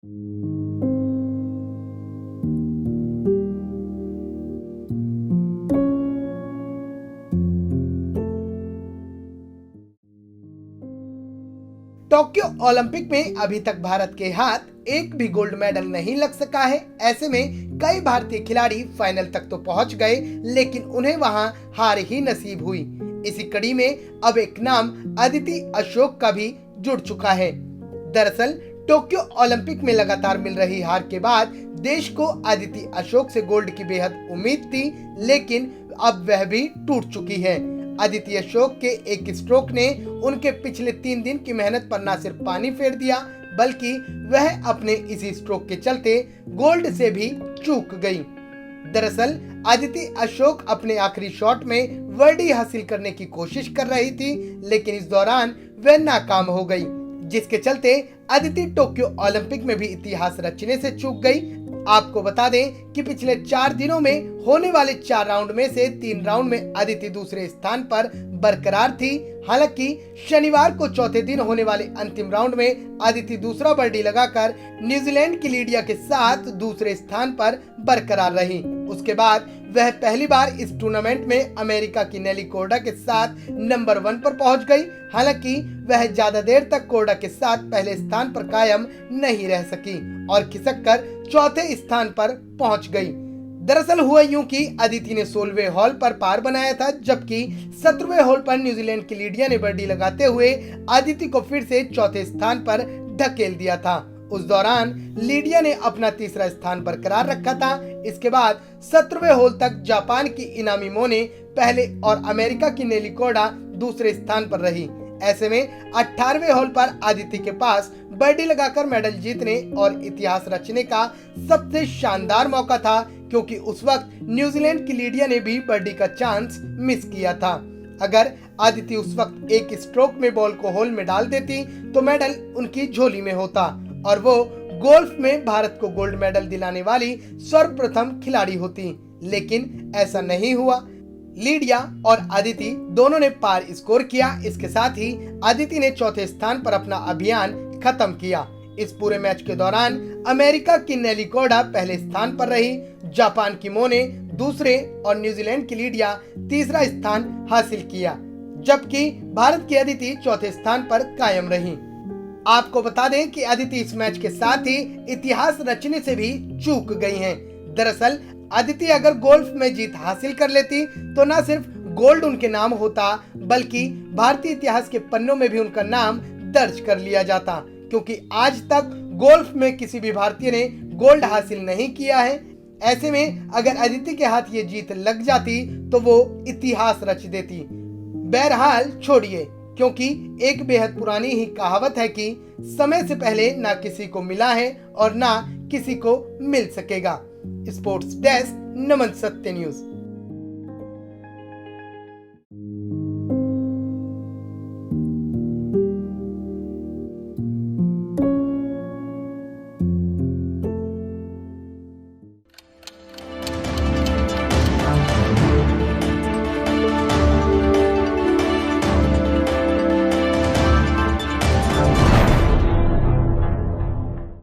Tokyo Olympic में अभी तक भारत के हाथ एक भी गोल्ड मेडल नहीं लग सका है। ऐसे में कई भारतीय खिलाड़ी फाइनल तक तो पहुंच गए, लेकिन उन्हें वहां हार ही नसीब हुई। इसी कड़ी में अब एक नाम अदिति अशोक का भी जुड़ चुका है। दरअसल टोक्यो ओलंपिक में लगातार मिल रही हार के बाद देश को अदिति अशोक से गोल्ड की बेहद उम्मीद थी, लेकिन अब वह भी टूट चुकी है। अदिति अशोक के एक स्ट्रोक ने उनके पिछले 3 दिन की मेहनत पर न सिर्फ पानी फेर दिया, बल्कि वह अपने इसी स्ट्रोक के चलते गोल्ड से भी चूक गई। दरअसल अदिति अशोक अपने आखिरी शॉट में वर्डी हासिल करने की कोशिश कर रही थी, लेकिन इस दौरान वह नाकाम हो गई, जिसके चलते अदिति टोक्यो ओलंपिक में भी इतिहास रचने से चूक गई। आपको बता दें कि पिछले 4 दिनों में होने वाले 4 राउंड में से 3 राउंड में अदिति दूसरे स्थान पर बरकरार थी। हालांकि शनिवार को चौथे दिन होने वाले अंतिम राउंड में अदिति दूसरा बर्डी लगाकर न्यूजीलैंड की लीडिया के साथ दूसरे स्थान पर बरकरार रही। उसके बाद वह पहली बार इस टूर्नामेंट में अमेरिका की नेली कोर्डा के साथ नंबर 1 पर पहुंच गई। हालांकि वह ज्यादा देर तक कोर्डा के साथ पहले स्थान पर कायम नहीं रह सकी और खिसककर चौथे स्थान पर पहुंच गई। दरअसल हुआ यूं कि अदिति ने 16वें हॉल पर पार बनाया था, जबकि 17वें हॉल पर न्यूजीलैंड की लीडिया ने बर्डी लगाते हुए अदिति को फिर से चौथे स्थान पर धकेल दिया था। उस दौरान लीडिया ने अपना तीसरा स्थान बरकरार रखा था। इसके बाद 17वें होल तक जापान की इनामी मोने पहले और अमेरिका की नेली कोर्डा दूसरे स्थान पर रही। ऐसे में 18वें होल पर अदिति के पास बर्डी लगाकर मेडल जीतने और इतिहास रचने का सबसे शानदार मौका था, क्योंकि उस वक्त न्यूजीलैंड की लीडिया ने भी बर्डी का चांस मिस किया था। अगर अदिति उस वक्त एक स्ट्रोक में बॉल को होल में डाल देती तो मेडल उनकी झोली में होता और वो गोल्फ में भारत को गोल्ड मेडल दिलाने वाली सर्वप्रथम खिलाड़ी होती, लेकिन ऐसा नहीं हुआ। लीडिया और अदिति दोनों ने पार स्कोर किया। इसके साथ ही अदिति ने चौथे स्थान पर अपना अभियान खत्म किया। इस पूरे मैच के दौरान अमेरिका की नेली कोर्डा पहले स्थान पर रही, जापान की मोने दूसरे और न्यूजीलैंड की लीडिया तीसरा स्थान हासिल किया, जबकि भारत की अदिति चौथे स्थान पर कायम रही। आपको बता दें कि अदिति इस मैच के साथ ही इतिहास रचने से भी चूक गई हैं। दरअसल अदिति अगर गोल्फ में जीत हासिल कर लेती तो न सिर्फ गोल्ड उनके नाम होता, बल्कि भारतीय इतिहास के पन्नों में भी उनका नाम दर्ज कर लिया जाता, क्योंकि आज तक गोल्फ में किसी भी भारतीय ने गोल्ड हासिल नहीं किया है। ऐसे में अगर अदिति के हाथ ये जीत लग जाती तो वो इतिहास रच देती। बहरहाल छोड़िए, क्योंकि एक बेहद पुरानी ही कहावत है कि समय से पहले ना किसी को मिला है और ना किसी को मिल सकेगा। स्पोर्ट्स डेस्क, नमन सत्य न्यूज।